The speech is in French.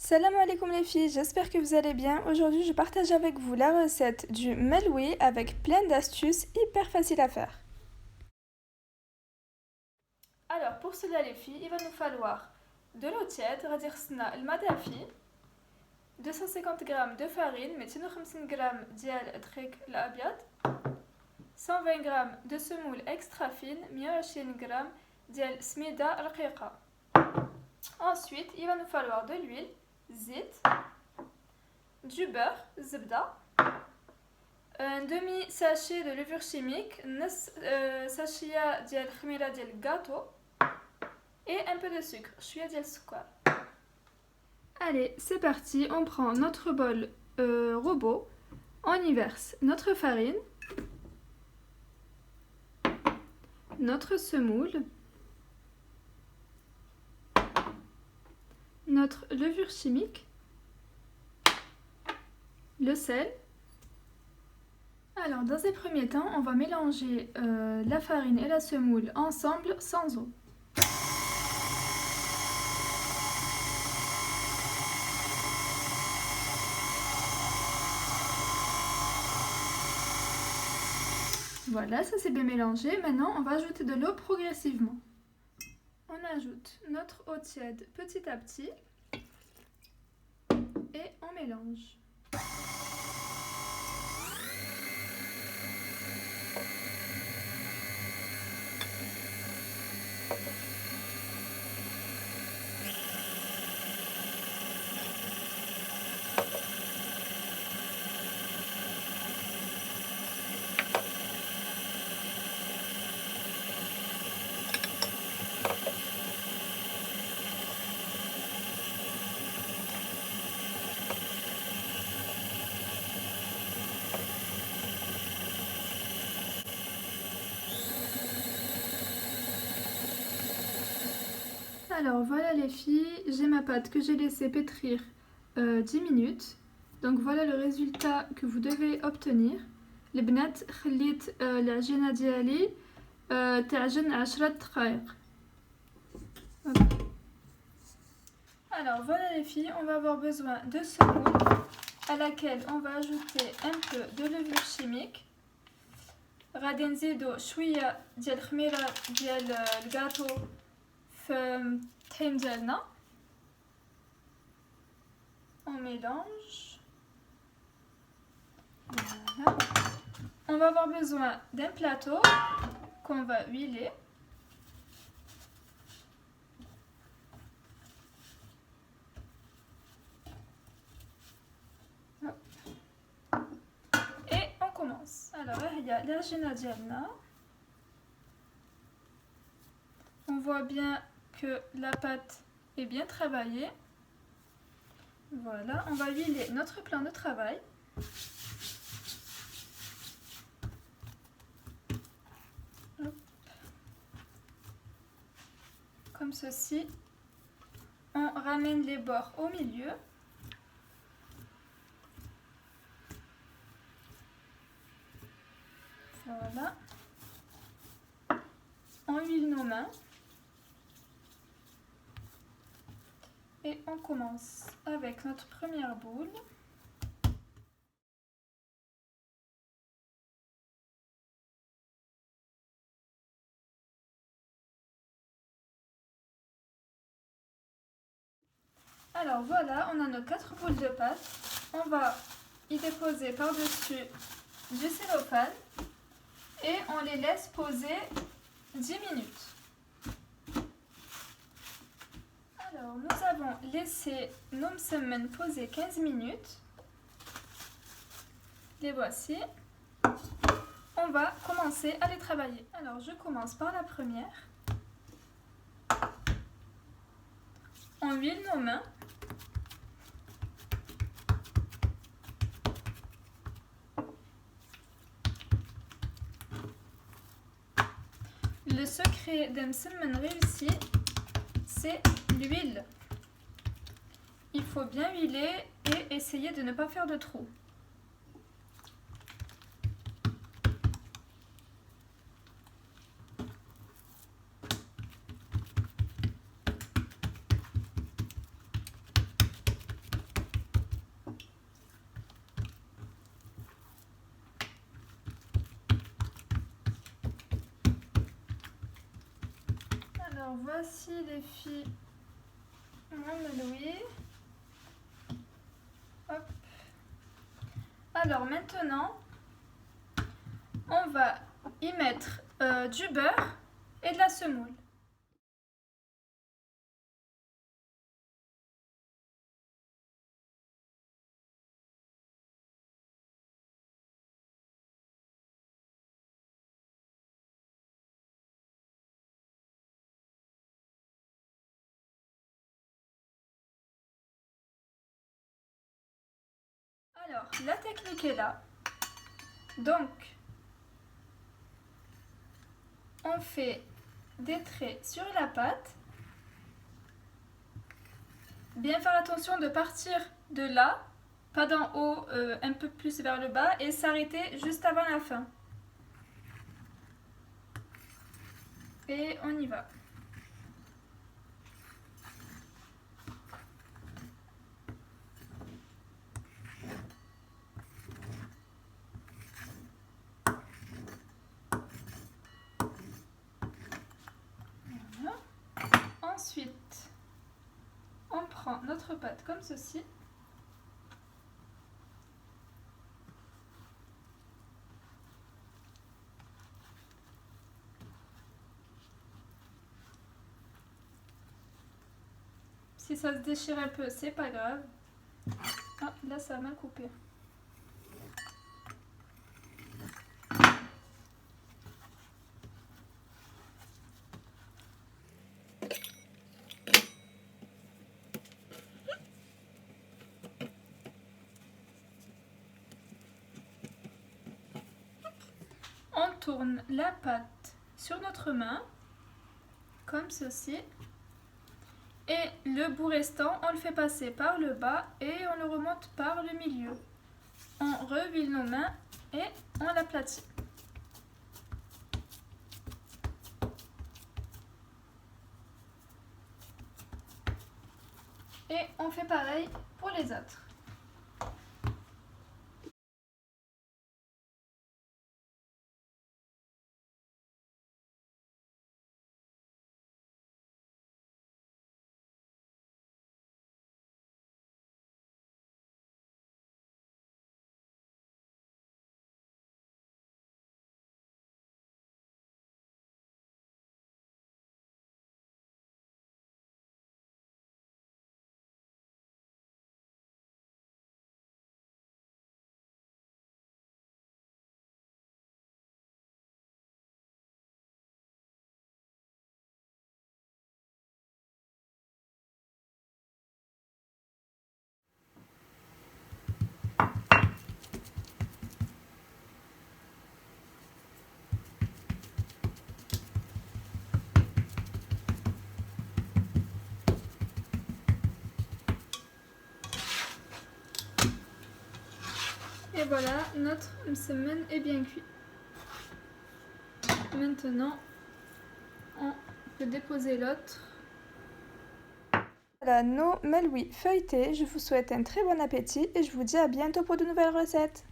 Salam alaikum les filles, j'espère que vous allez bien. Aujourd'hui, je partage avec vous la recette du meloui avec plein d'astuces hyper faciles à faire. Alors, pour cela les filles, il va nous falloir de l'eau tiède, غادي خصنا الماء دافي, 250 g de farine, 250 g ديال الدقيق الابيض, 120 g de semoule extra fine, 120 g ديال سميدة رقيقة. Ensuite, il va nous falloir de l'huile, زيت, du beurre, زبدة, un demi sachet de levure chimique, نص sachet ديال الخميرة ديال الجاتو et un peu de sucre, شوية ديال السكر. Allez, c'est parti, on prend notre bol robot, on y verse notre farine, notre semoule, notre levure chimique, le sel. Alors, dans un premier temps, on va mélanger la farine et la semoule ensemble sans eau. Voilà, ça c'est bien mélangé. Maintenant, on va ajouter de l'eau progressivement. On ajoute notre eau tiède petit à petit et on mélange. Alors voilà les filles, j'ai ma pâte que j'ai laissée pétrir 10 minutes. Donc voilà le résultat que vous devez obtenir. البنات خليت العجينة ديالي تعجن 10 دقائق. Alors voilà les filles, on va avoir besoin de semoule à laquelle on va ajouter un peu de levure chimique. غادي نزيدو شوية ديال الخميرة ديال الجاتو في الطحين ديالنا. On mélange. Voilà. On va avoir besoin d'un plateau qu'on va huiler. Et on commence. Alors, il y a l'agina dialna. On voit bien que la pâte est bien travaillée. Voilà, on va huiler notre plan de travail. Hop. Comme ceci. On ramène les bords au milieu. Voilà. On huile nos mains. Et on commence avec notre première boule. Alors voilà, on a nos 4 boules de pâte. On va y déposer par-dessus du cellophane et on les laisse poser 10 minutes. Alors, nous avons laissé nos msemen poser 15 minutes. Les voici. On va commencer à les travailler. Alors, je commence par la première. On huile nos mains. Le secret d'un msemen réussi, c'est l'huile. Il faut bien huiler et essayer de ne pas faire de trous. Alors voici les filles mon Louis. Hop. Alors maintenant, on va y mettre du beurre et de la semoule. Alors, la technique est là. Donc, on fait des traits sur la pâte. Bien faire attention de partir de là, pas d'en haut, un peu plus vers le bas, et s'arrêter juste avant la fin. Et on y va. Voilà. Ensuite, on prend notre pâte comme ceci. Si ça se déchire un peu, c'est pas grave. Ah, là ça a mal coupé. On tourne la pâte sur notre main, comme ceci. Et le bout restant, on le fait passer par le bas et on le remonte par le milieu. On rehuile nos mains et on l'aplatit. Et on fait pareil pour les autres. Et voilà, notre msemen est bien cuit. Maintenant, on peut déposer l'autre. Voilà nos melouis feuilletés. Je vous souhaite un très bon appétit et je vous dis à bientôt pour de nouvelles recettes.